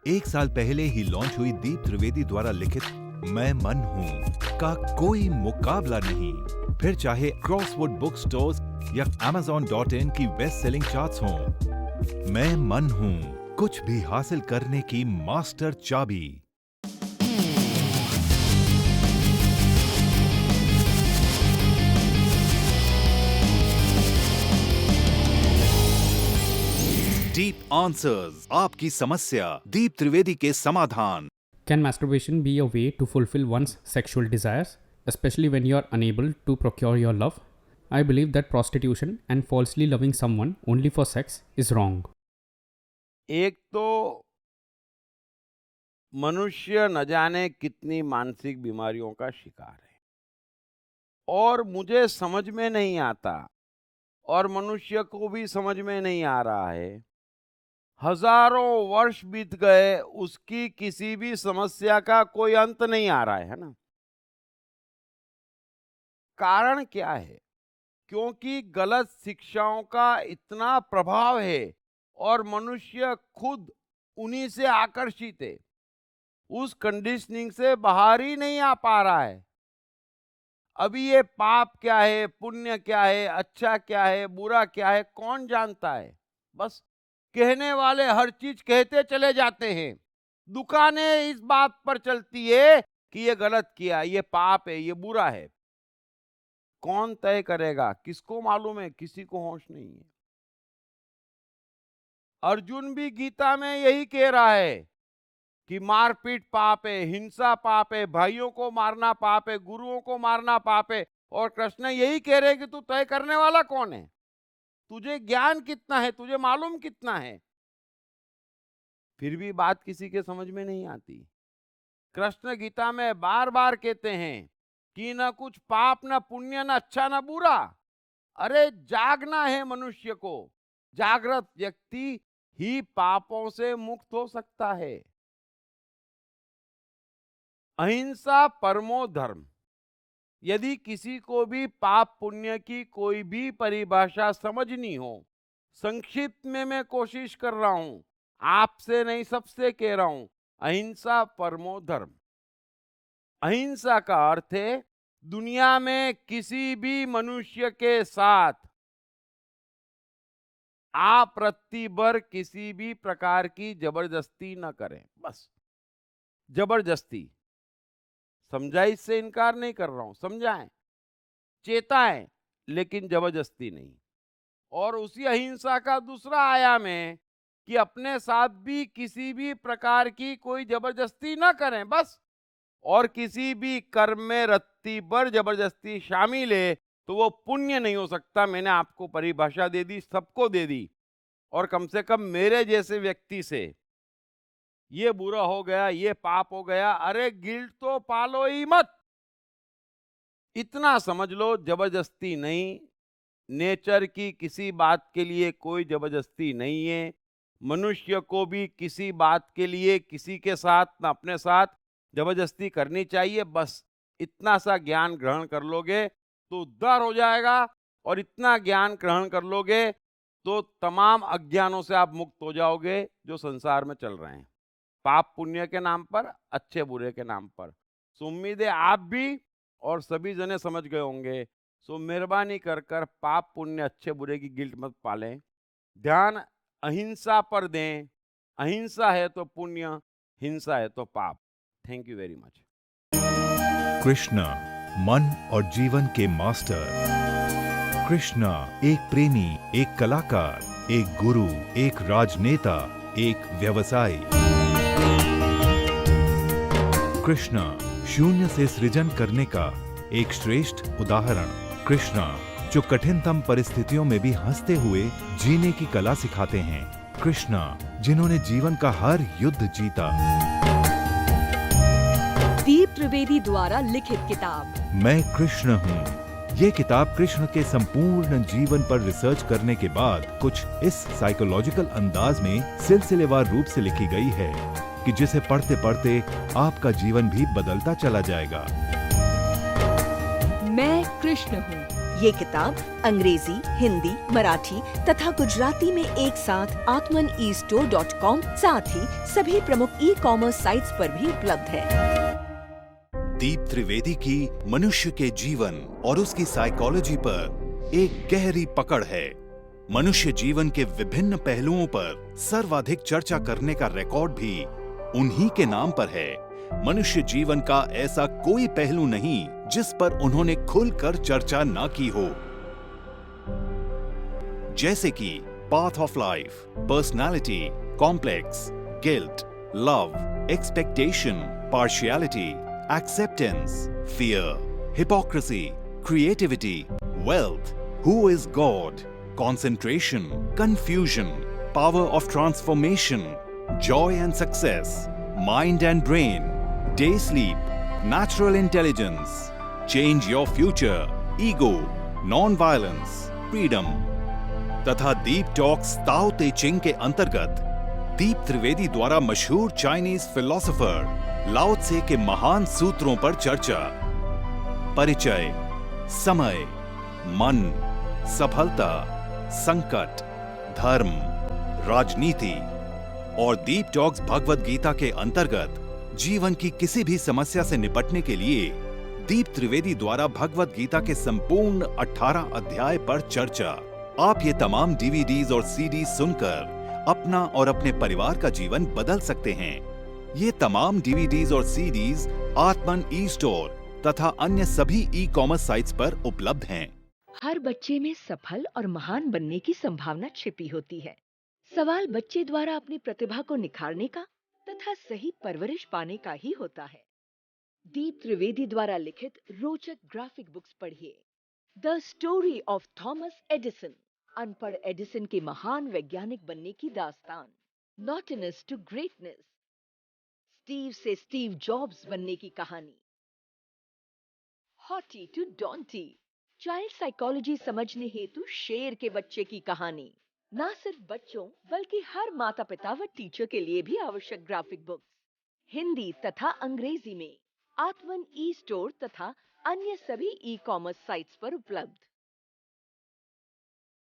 1 साल पहले ही लॉन्च हुई दीप त्रिवेदी द्वारा लिखित मैं मन हूँ का कोई मुकाबला नहीं। फिर चाहे क्रॉसवर्ड बुक स्टोर्स या Amazon.in की बेस्ट सेलिंग चार्ट्स हों, मैं मन हूँ कुछ भी हासिल करने की मास्टर चाबी। डीप आंसर्स, आपकी समस्या, दीप त्रिवेदी के समाधान। Can masturbation be a way to fulfill one's sexual desires, especially when you are unable to procure your love? I believe that prostitution and falsely loving someone only for sex is wrong. एक तो मनुष्य न जाने कितनी मानसिक बीमारियों का शिकार है और मुझे समझ में नहीं आता और मनुष्य को भी समझ में नहीं आ रहा है। हजारों वर्ष बीत गए, उसकी किसी भी समस्या का कोई अंत नहीं आ रहा है ना। कारण क्या है? क्योंकि गलत शिक्षाओं का इतना प्रभाव है और मनुष्य खुद उन्हीं से आकर्षित है। उस कंडीशनिंग से बाहर ही नहीं आ पा रहा है। अभी ये पाप क्या है, पुण्य क्या है, अच्छा क्या है, बुरा क्या है, कौन जानता है? बस कहने वाले हर चीज कहते चले जाते हैं। दुकानें इस बात पर चलती है कि ये गलत किया, ये पाप है, ये बुरा है। कौन तय करेगा? किसको मालूम है? किसी को होश नहीं है। अर्जुन भी गीता में यही कह रहा है कि मारपीट पाप है, हिंसा पाप है, भाइयों को मारना पाप है, गुरुओं को मारना पाप है। और कृष्ण यही कह रहे कि तू तय करने वाला कौन है? तुझे ज्ञान कितना है? तुझे मालूम कितना है? फिर भी बात किसी के समझ में नहीं आती। कृष्ण गीता में बार बार कहते हैं कि न कुछ पाप, न पुण्य, न अच्छा, न बुरा। अरे जागना है मनुष्य को। जागृत व्यक्ति ही पापों से मुक्त हो सकता है। अहिंसा परमो धर्म। यदि किसी को भी पाप पुण्य की कोई भी परिभाषा समझनी हो, संक्षिप्त में मैं कोशिश कर रहा हूं, आपसे नहीं सबसे कह रहा हूं, अहिंसा परमो धर्म। अहिंसा का अर्थ है दुनिया में किसी भी मनुष्य के साथ आप रत्ती भर किसी भी प्रकार की जबरदस्ती न करें। बस जबरदस्ती, समझाइश से इनकार नहीं कर रहा हूं, समझाएं, चेताएं, लेकिन जबरदस्ती नहीं। और उसी अहिंसा का दूसरा आयाम है कि अपने साथ भी किसी भी प्रकार की कोई जबरदस्ती ना करें, बस। और किसी भी कर्म में रत्ती भर जबरदस्ती शामिल है तो वो पुण्य नहीं हो सकता। मैंने आपको परिभाषा दे दी, सबको दे दी। और कम से कम मेरे जैसे व्यक्ति से ये बुरा हो गया, ये पाप हो गया, अरे गिल्ट तो पालो ही मत। इतना समझ लो, जबरदस्ती नहीं। नेचर की किसी बात के लिए कोई जबरदस्ती नहीं है। मनुष्य को भी किसी बात के लिए किसी के साथ ना अपने साथ जबरदस्ती करनी चाहिए। बस इतना सा ज्ञान ग्रहण कर लोगे तो उद्धार हो जाएगा। और इतना ज्ञान ग्रहण कर लोगे तो तमाम अज्ञानों से आप मुक्त हो जाओगे जो संसार में चल रहे हैं, पाप पुण्य के नाम पर, अच्छे बुरे के नाम पर। सो उम्मीद है आप भी और सभी जने समझ गए होंगे। सो मेहरबानी कर कर पाप पुण्य, अच्छे बुरे की गिल्ट मत पालें। ध्यान अहिंसा पर दें। अहिंसा है तो पुण्य, हिंसा है तो पाप। Thank you very much. Krishna मन और जीवन के मास्टर। कृष्ण एक प्रेमी, एक कलाकार, एक गुरु, एक राजनेता, एक व्यवसायी। कृष्ण शून्य से सृजन करने का एक श्रेष्ठ उदाहरण। कृष्ण जो कठिनतम परिस्थितियों में भी हंसते हुए जीने की कला सिखाते हैं। कृष्ण जिन्होंने जीवन का हर युद्ध जीता। दीप त्रिवेदी द्वारा लिखित किताब मैं कृष्ण हूँ। ये किताब कृष्ण के संपूर्ण जीवन पर रिसर्च करने के बाद कुछ इस साइकोलॉजिकल अंदाज में सिलसिलेवार रूप से लिखी गई है कि जिसे पढ़ते पढ़ते आपका जीवन भी बदलता चला जाएगा। मैं कृष्ण हूँ। ये किताब अंग्रेजी, हिंदी, मराठी तथा गुजराती में एक साथ atmanestore.com साथ ही सभी प्रमुख ई-कॉमर्स साइट्स पर भी उपलब्ध है। दीप त्रिवेदी की मनुष्य के जीवन और उसकी साइकोलॉजी पर एक गहरी पकड़ है। मनुष्य जीवन के विभिन्न पहलुओं पर सर्वाधिक चर्चा करने का रिकॉर्ड भी उन्हीं के नाम पर है। मनुष्य जीवन का ऐसा कोई पहलू नहीं जिस पर उन्होंने खुलकर चर्चा ना की हो, जैसे कि path of life, personality, complex, guilt, love, expectation, partiality, acceptance, fear, hypocrisy, creativity, wealth, who is God, concentration, confusion, power of transformation, joy and success, mind and brain, day sleep, natural intelligence, change your future, ego, non-violence, freedom तथा दीप talks ताओ ते चिंग के अंतर्गत दीप त्रिवेदी द्वारा मशहूर Chinese philosopher लाओ त्से के महान सूत्रों पर चर्चा, परिचय, समय, मन, सफलता, संकट, धर्म, राजनीति और दीप टॉक्स भगवत गीता के अंतर्गत जीवन की किसी भी समस्या से निपटने के लिए दीप त्रिवेदी द्वारा भगवत गीता के संपूर्ण 18 अध्याय पर चर्चा। आप ये तमाम डीवीडीज और सीडी सुनकर अपना और अपने परिवार का जीवन बदल सकते हैं। ये तमाम डीवीडीज और सीडीज आत्मन ई स्टोर तथा अन्य सभी ई कॉमर्स साइट्स पर उपलब्ध हैं। हर बच्चे में सफल और महान बनने की संभावना छिपी होती है। सवाल बच्चे द्वारा अपनी प्रतिभा को निखारने का तथा सही परवरिश पाने का ही होता है। दीप त्रिवेदी द्वारा लिखित रोचक ग्राफिक बुक्स पढ़िए। The story of Thomas Edison, अनपढ़ एडिसन के महान वैज्ञानिक बनने की दास्तान। नॉटनेस टू ग्रेटनेस, स्टीव से स्टीव जॉब्स बनने की कहानी। हॉटी टू डॉन्टी, चाइल्ड साइकोलॉजी समझने हेतु शेर के बच्चे की कहानी। ना सिर्फ बच्चों बल्कि हर माता पिता व टीचर के लिए भी आवश्यक ग्राफिक बुक्स हिंदी तथा अंग्रेजी में आत्मन ई स्टोर तथा अन्य सभी ई कॉमर्स साइट्स पर उपलब्ध।